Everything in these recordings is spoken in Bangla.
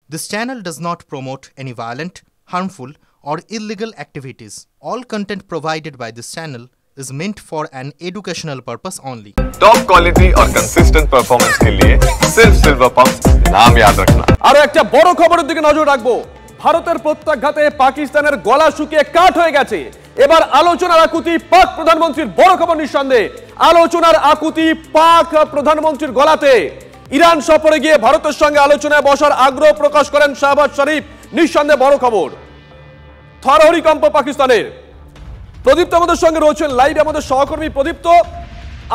This channel does not promote any violent, harmful, or illegal activities. All content provided by this channel is meant for an educational purpose only. Top quality और कंसिस्टेंट परफॉर्मेंस के लिए सिर्फ सिल्वर पंप्स नाम याद रखना। আরো একটা বড় খবরের দিকে নজর রাখবো। ভারতের প্রত্যাঘাতে পাকিস্তানের গলা শুকিয়ে কাঠ হয়ে গেছে। এবার আলোচনার আকুতি পাক প্রধানমন্ত্রীর বড় খবর নিঃসন্দেহে। আলোচনার আকুতি পাক প্রধানমন্ত্রীর গলাতে। ইরান সফরে গিয়ে ভারতের সঙ্গে আলোচনায় বসার আগ্রহ প্রকাশ করেন শাহবাজ শরীফ। নিঃসন্দেহে বড় খবর। থরহরিকম্প পাকিস্তানের। প্রদীপ্ত আমাদের সঙ্গে রয়েছেন লাইভে আমাদের সহকর্মী প্রদীপ্ত।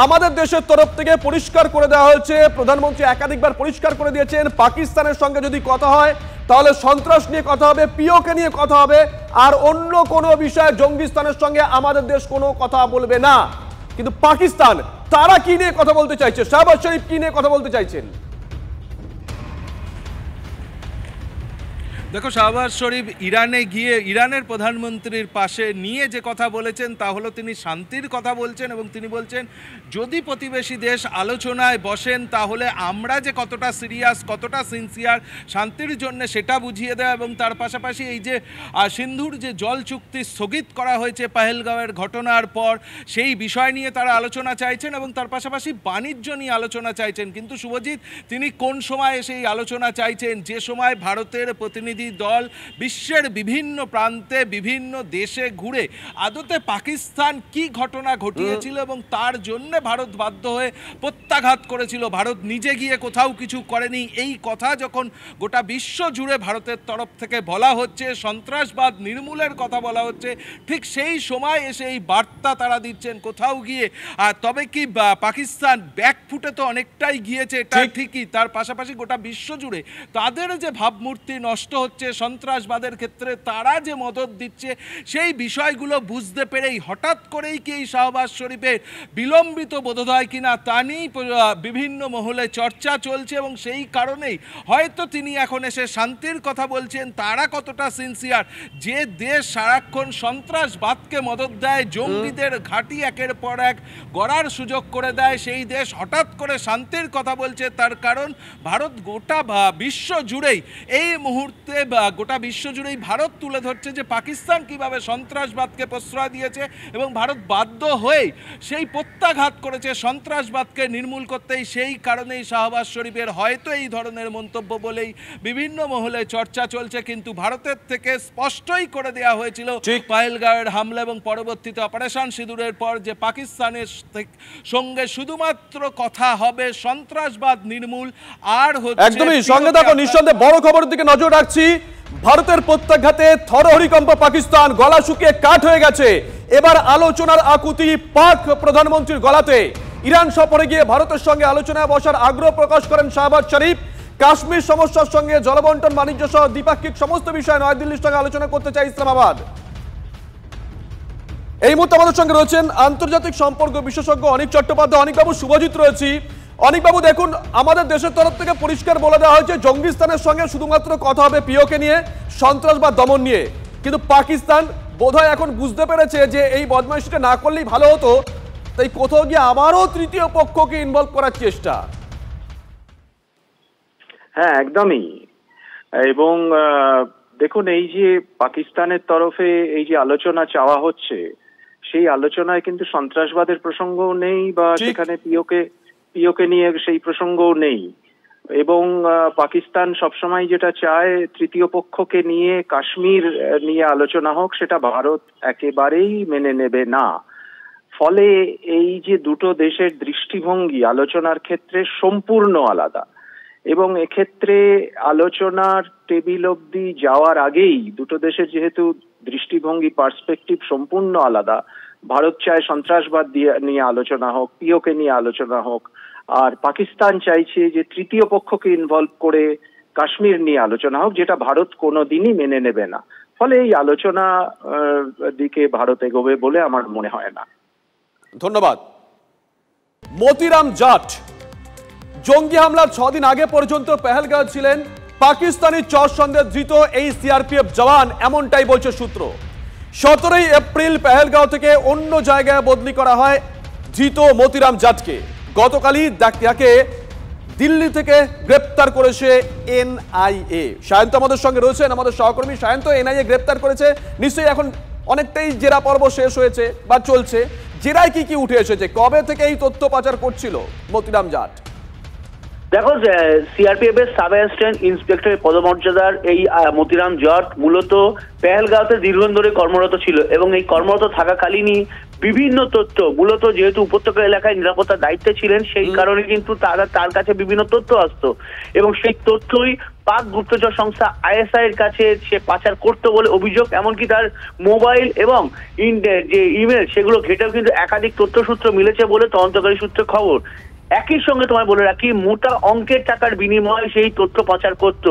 আমাদের দেশের তরফ থেকে পরিষ্কার করে দেওয়া হয়েছে, প্রধানমন্ত্রী একাধিকবার পরিষ্কার করে দিয়েছেন পাকিস্তানের সঙ্গে যদি কথা হয় তাহলে সন্ত্রাস নিয়ে কথা হবে, পিওকে নিয়ে কথা হবে, আর অন্য কোনো বিষয়ে জঙ্গিস্তানের সঙ্গে আমাদের দেশ কোনো কথা বলবে না। কিন্তু পাকিস্তান তারা কি নিয়ে কথা বলতে চাইছে? শাহবাজ শরীফ কি নিয়ে কথা বলতে চাইছেন? দেখো, শাহবাজ শরীফ ইরানে গিয়ে ইরানের প্রধানমন্ত্রীর পাশে নিয়ে যে কথা বলেছেন তা হলো তিনি শান্তির কথা বলছেন এবং তিনি বলছেন যদি প্রতিবেশী দেশ আলোচনায় বসেন তাহলে আমরা যে কতটা সিরিয়াস, কতটা সিনসিয়ার শান্তির জন্য সেটা বুঝিয়ে দেয়। এবং তার পাশাপাশি এই যে সিন্ধুর যে জল চুক্তি স্থগিত করা হয়েছে পেহেলগাঁওয়ের ঘটনার পর, সেই বিষয় নিয়ে তারা আলোচনা চাইছেন এবং তার পাশাপাশি বাণিজ্য নিয়ে আলোচনা চাইছেন। কিন্তু শুভজিৎ, তিনি কোন সময় সেই আলোচনা চাইছেন? যে সময় ভারতের প্রতিনিধি দল বিশ্বের বিভিন্ন প্রান্তে বিভিন্ন দেশে ঘুরে আদতে পাকিস্তান কি ঘটনা ঘটিয়েছিল এবং তার জন্য ভারত বাধ্য হয়ে প্রত্যাঘাত করেছিল, ভারত নিজে গিয়ে কোথাও কিছু করেনি, এই কথা যখন গোটা বিশ্ব জুড়ে ভারতের তরফ থেকে বলা হচ্ছে, সন্ত্রাসবাদ নির্মূলের কথা বলা হচ্ছে, ঠিক সেই সময় এসে এই বার্তা তারা দিচ্ছেন কোথাও গিয়ে। তবে কি পাকিস্তান ব্যাকফুটে তো অনেকটাই গিয়েছে, এটা ঠিকই, তার পাশাপাশি গোটা বিশ্ব জুড়ে তাদের যে ভাবমূর্তি নষ্ট হচ্ছে সন্ত্রাসবাদের ক্ষেত্রে, তারা যে মদত দিচ্ছে, সেই বিষয়গুলো বুঝতে পেরেই হঠাৎ করেই কি এই শাহবাজ শরীফের বিলম্বিত বোধোদয় কিনা তা নিয়েই বিভিন্ন মহলে চর্চা চলছে এবং সেই কারণেই হয়তো তিনি এখন এসে শান্তির কথা বলছেন। তারা কতটা সিনসিয়ার, যে দেশ সারাক্ষণ সন্ত্রাসবাদকে মদত দেয়, জঙ্গিদের ঘাঁটি একের পর এক গড়ার সুযোগ করে দেয়, সেই দেশ হঠাৎ করে শান্তির কথা বলছে। তার কারণ ভারত গোটা বিশ্ব জুড়েই এই মুহূর্তে গোটা বিশ্ব জুড়েই ভারত তুলে ধরছে যে পাকিস্তান কিভাবে সন্ত্রাসবাদকে প্রশ্রয় দিয়েছে এবং ভারত বাধ্য হয়ে সেই প্রত্যাঘাত করেছে সন্ত্রাসবাদকে নির্মূল করতেই। সেই কারণেই শাহবাজ শরীফের হয়তো এই ধরনের মন্তব্য বলেই বিভিন্ন মহলে চর্চা চলছে। কিন্তু ভারতের থেকে স্পষ্টই করে দেওয়া হয়েছিল পেহেলগাঁওয়ের হামলা এবং পরবর্তীতে অপারেশন সিঁদুরের পর যে পাকিস্তানের সঙ্গে শুধুমাত্র কথা হবে সন্ত্রাসবাদ নির্মূল আর হচ্ছে। একদমই সঙ্গে থাকো, নিঃসন্দেহে বড় খবরের দিকে নজর রাখছি। ভারতের প্রত্যাঘাতে থরহরিকম্প পাকিস্তান, গলা শুকিয়ে কাঠ হয়ে গেছে। এবার আলোচনার আকুতি পাক প্রধানমন্ত্রীর গলাতে। ইরান সফরে গিয়ে ভারতের সঙ্গে আলোচনায় বসার আগ্রহ প্রকাশ করেন শাহবাজ শরীফ। কাশ্মীর সমস্যার সঙ্গে জলবন্টন, বাণিজ্য সহ দ্বিপাক্ষিক সমস্ত বিষয়ে নয়াদিল্লির সঙ্গে আলোচনা করতে চায় ইসলামাবাদ। এই মুহূর্তে আমাদের সঙ্গে রয়েছেন আন্তর্জাতিক সম্পর্ক বিশেষজ্ঞ অনিক চট্টোপাধ্যায়। অনিকবাবু, শুভজিৎ রয়েছি। অনিকবাবু, দেখুন, আমাদের দেশের তরফ থেকে পরিষ্কার বলে দেওয়া হয়েছে জঙ্গিস্তানের সঙ্গে শুধুমাত্র কথা হবে পিওকে নিয়ে, সন্ত্রাসবাদ দমন নিয়ে। কিন্তু পাকিস্তান বোধহয় এখন বুঝতে পেরেছে যে এই বদমাইশিটা না করলেই ভালো হতো, তাই কোথাও গিয়ে আবারও তৃতীয় পক্ষকে ইনভলভ করার চেষ্টা। হ্যাঁ, একদমই। এবং দেখুন, এই যে পাকিস্তানের তরফে এই যে আলোচনা চাওয়া হচ্ছে, সেই আলোচনায় কিন্তু সন্ত্রাসবাদের প্রসঙ্গও নেই বা সেখানে পিওকে নিয়ে সেই প্রসঙ্গও নেই। এবং পাকিস্তান সবসময় যেটা চায় তৃতীয় পক্ষকে নিয়ে কাশ্মীর নিয়ে আলোচনা হোক, সেটা ভারত একেবারেই মেনে নেবে না। ফলে এই যে দুটো দেশের দৃষ্টিভঙ্গি আলোচনার ক্ষেত্রে সম্পূর্ণ আলাদা এবং এক্ষেত্রে আলোচনার টেবিল অবধি যাওয়ার আগেই দুটো দেশের যেহেতু দৃষ্টিভঙ্গি, পার্সপেক্টিভ সম্পূর্ণ আলাদা, ভারত চায় সন্ত্রাসবাদ নিয়ে আলোচনা হোক, পিওকে নিয়ে আলোচনা হোক, আর পাকিস্তান চাইছে যে তৃতীয় পক্ষকে ইনভলভ করে কাশ্মীর নিয়ে আলোচনা হোক, যেটা ভারত কোনোদিনই মেনে নেবে না। ফলে এই আলোচনা দিকে ভারত এগোবে বলে আমার মনে হয় না। ধন্যবাদ। মতিরাম জাট জঙ্গি হামলার 6 দিন আগে পর্যন্ত পেহেলগাঁও ছিলেন পাকিস্তানি চর সন্দেহে ধৃত এই সিআরপিএফ জওয়ান, এমনটাই বলছে সূত্র। 17 এপ্রিল পেহেলগাঁও থেকে অন্য জায়গায় বদলি করা হয় ধৃত মতিরাম জাটকে। গতকালই তাকে দিল্লি থেকে গ্রেপ্তার করেছে এনআইএ। সায়ন্ত আমাদের সঙ্গে রয়েছেন, আমাদের সহকর্মী। সায়ন্ত, এনআইএ গ্রেপ্তার করেছে, নিশ্চয়ই এখন অনেকটাই জেরা পর্ব শেষ হয়েছে বা চলছে। জেরায় কি কি উঠে এসেছে? কবে থেকে এই তথ্য পাচার করছিল মতিরাম জাট? দেখো, সিআরপিএফ এর সাব অ্যাসিস্ট্যান্ট ইন্সপেক্টরের পদমর্যাদার এই মতিরাম জট মূলত পেহেলগাঁওতে দীর্ঘদিন ধরে কর্মরত ছিল এবং এই কর্মরত থাকাকালীনই বিভিন্ন তথ্য, মূলত যেহেতু উপত্যকা এলাকায় নিরাপত্তার দায়িত্বে ছিলেন সেই কারণে কিন্তু তার কাছে বিভিন্ন তথ্য আসতো এবং সেই তথ্যই পাক গুপ্তচর সংস্থা আইএসআই এর কাছে সে পাচার করতো বলে অভিযোগ। এমনকি তার মোবাইল এবং যে ইমেল সেগুলো ঘেটেও কিন্তু একাধিক তথ্যসূত্র মিলেছে বলে তদন্তকারী সূত্রে খবর। একই সঙ্গে তোমায় বলে রাখি, মোটা অঙ্কের টাকার বিনিময়ে সেই তথ্য পাচার করত।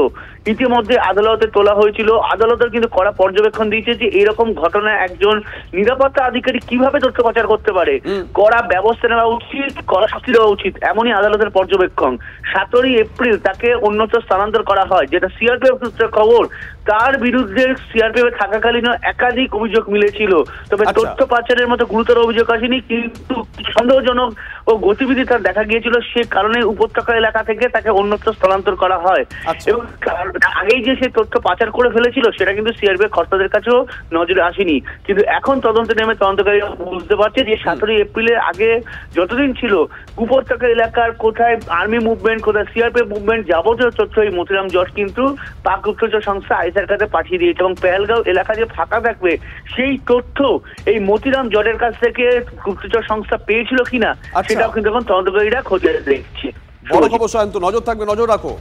ইতিমধ্যে আদালতে তোলা হয়েছিল, আদালতের কিন্তু কড়া পর্যবেক্ষণ দিয়েছে যে এরকম ঘটনায় একজন নিরাপত্তা আধিকারিক কিভাবে তথ্য পাচার করতে পারে, কড়া ব্যবস্থা নেওয়া উচিত, কড়া শাস্তি দেওয়া উচিত, এমনই আদালতের পর্যবেক্ষণ। 17 এপ্রিল তাকে অন্যত্র স্থানান্তর করা হয়, যেটা সিআরপিএফ সূত্রের খবর। তার বিরুদ্ধে সিআরপিএফ থাকাকালীন একাধিক অভিযোগ মিলেছিল, তবে তথ্য পাচারের মতো গুরুতর অভিযোগ আসেনি। কিন্তু সন্দেহজনক ও গতিবিধি তার দেখা গিয়েছিল, সে কারণে উপত্যকা এলাকা থেকে তাকে অন্যত্র স্থানান্তর করা হয়। এবং আগেই যে সে তথ্য পাচার করে ফেলেছিল সেটা কিন্তু সিআরপিএফ কর্তাদের কাছেও নজরে আসেনি। কিন্তু এখন তদন্তে নেমে তদন্তকারীরা বুঝতে পারছে যে 17 এপ্রিলের আগে যতদিন ছিল উপত্যকা এলাকার কোথায় আর্মি মুভমেন্ট, কোথায় সিআরপিএফ মুভমেন্ট, যাবতীয় তথ্য এই মতিরাম জট কিন্তু পাক গুপ্তচর সংস্থা আইএসআইয়ের কাছে পাঠিয়ে দিয়েছে এবং পেহেলগাঁও এলাকা যে ফাঁকা থাকবে সেই তথ্য এই মতিরাম জটের কাছ থেকে গুপ্তচর সংস্থা পেয়েছিল কিনা সেটাও কিন্তু এখন তদন্তকারীরা খোঁজে দেখছে। বড় খবর সায়ন্ত, নজর থাকবে, নজর রাখো।